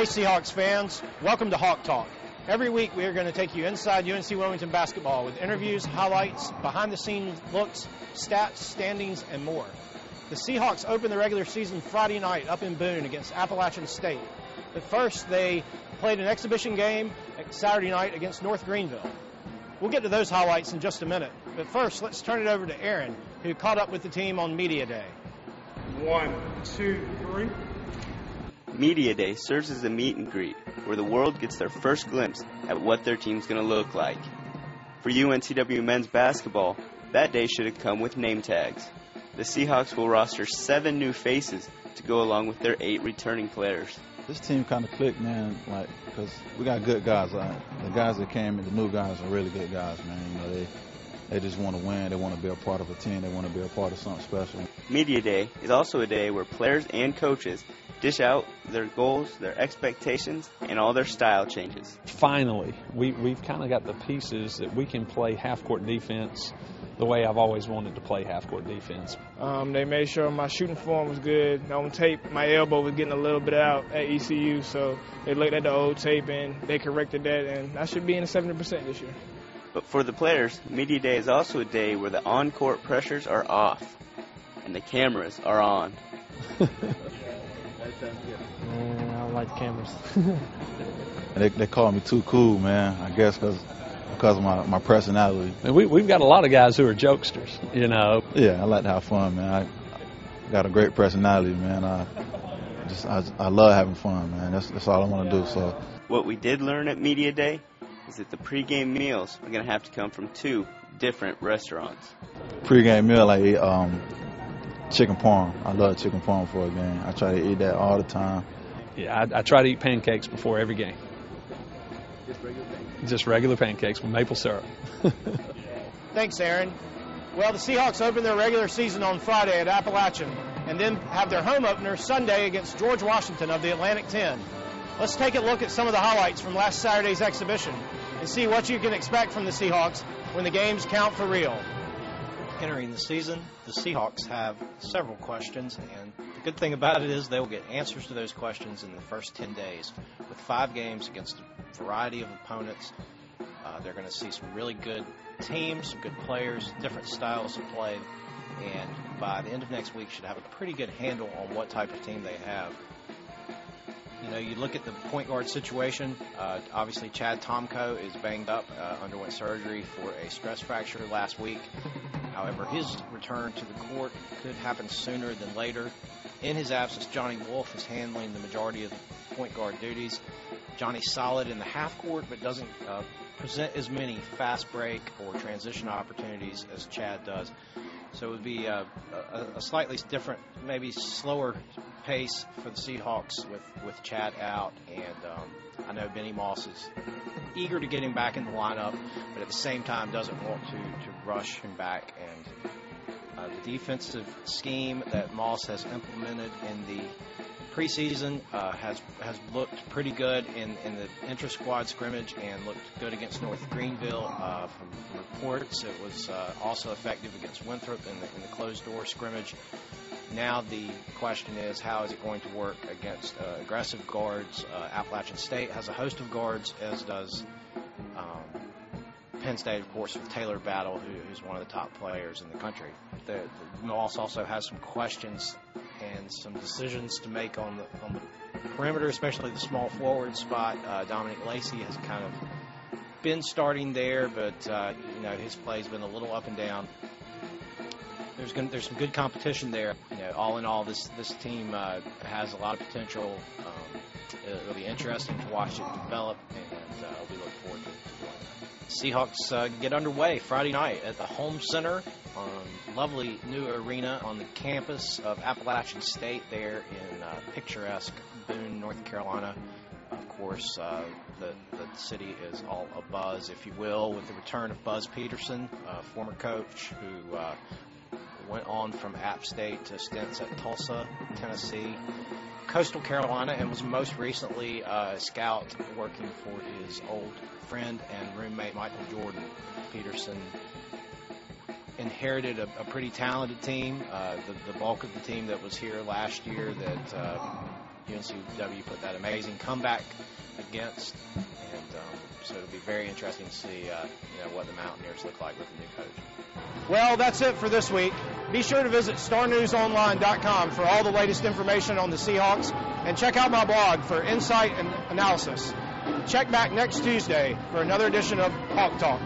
Hey Seahawks fans, welcome to Hawk Talk. Every week we are going to take you inside UNC Wilmington basketball with interviews, highlights, behind-the-scenes looks, stats, standings, and more. The Seahawks opened the regular season Friday night up in Boone against Appalachian State. But first they played an exhibition game Saturday night against North Greenville. We'll get to those highlights in just a minute. But first, let's turn it over to Aaron, who caught up with the team on Media Day. 1, 2, 3. Media Day serves as a meet and greet where the world gets their first glimpse at what their team's going to look like. For UNCW men's basketball, that day should have come with name tags. The Seahawks will roster 7 new faces to go along with their 8 returning players. This team kind of clicked, man, because we got good guys. The guys that came in, the new guys are really good guys, man. They just want to win. They want to be a part of a team. They want to be a part of something special. Media Day is also a day where players and coaches dish out their goals, their expectations, and all their style changes. Finally, we've kind of got the pieces that we can play half-court defense the way I've always wanted to play half-court defense. They made sure my shooting form was good. On tape, my elbow was getting a little bit out at ECU, so they looked at the old tape and they corrected that, and I should be in the 70% this year. But for the players, Media Day is also a day where the on-court pressures are off and the cameras are on. Man, I don't like the cameras. They call me too cool, man, I guess because of my personality. And we've got a lot of guys who are jokesters, you know. Yeah, I like to have fun, man. I got a great personality, man. I love having fun, man. That's all I want to do. So what we did learn at Media Day is that the pregame meals are going to have to come from 2 different restaurants. Pregame meal, I eat chicken parm. I love chicken parm for a game. I try to eat that all the time. Yeah, I try to eat pancakes before every game. Just regular pancakes with maple syrup. Thanks, Aaron. Well, the Seahawks open their regular season on Friday at Appalachian and then have their home opener Sunday against George Washington of the Atlantic 10. Let's take a look at some of the highlights from last Saturday's exhibition and see what you can expect from the Seahawks when the games count for real. Entering the season, the Seahawks have several questions, and the good thing about it is they will get answers to those questions in the first 10 days. With 5 games against a variety of opponents, they're going to see some really good teams, some good players, different styles of play, and by the end of next week should have a pretty good handle on what type of team they have. You know, you look at the point guard situation, obviously Chad Tomko is banged up, underwent surgery for a stress fracture last week. However, his return to the court could happen sooner than later. In his absence, Johnny Wolf is handling the majority of the point guard duties. Johnny's solid in the half court, but doesn't present as many fast break or transition opportunities as Chad does. So it would be a slightly different, maybe slower pace for the Seahawks with Chad out. And I know Benny Moss is eager to get him back in the lineup, but at the same time doesn't want to rush him back. And the defensive scheme that Moss has implemented in the preseason has looked pretty good in the intra-squad scrimmage and looked good against North Greenville. From reports, it was also effective against Winthrop in the closed-door scrimmage. Now the question is, how is it going to work against aggressive guards? Appalachian State has a host of guards, as does Penn State, of course, with Taylor Battle, who's one of the top players in the country. The Moss also has some questions and some decisions to make on the perimeter, especially the small forward spot. Dominic Lacey has kind of been starting there, but his play's been a little up and down. There's some good competition there. All in all, this team has a lot of potential. It'll be interesting to watch it develop, and we look forward to doing that. Seahawks get underway Friday night at the Home Center, lovely new arena on the campus of Appalachian State there in picturesque Boone, North Carolina. Of course, the city is all abuzz, if you will, with the return of Buzz Peterson, former coach who went on from App State to stints at Tulsa, Tennessee, Coastal Carolina, and was most recently a scout working for his old friend and roommate Michael Jordan. Peterson inherited a pretty talented team. The bulk of the team that was here last year that UNCW put that amazing comeback against, and so it'll be very interesting to see what the Mountaineers look like with the new coach. Well, that's it for this week. Be sure to visit starnewsonline.com for all the latest information on the Seahawks, and check out my blog for insight and analysis. Check back next Tuesday for another edition of Hawk Talk.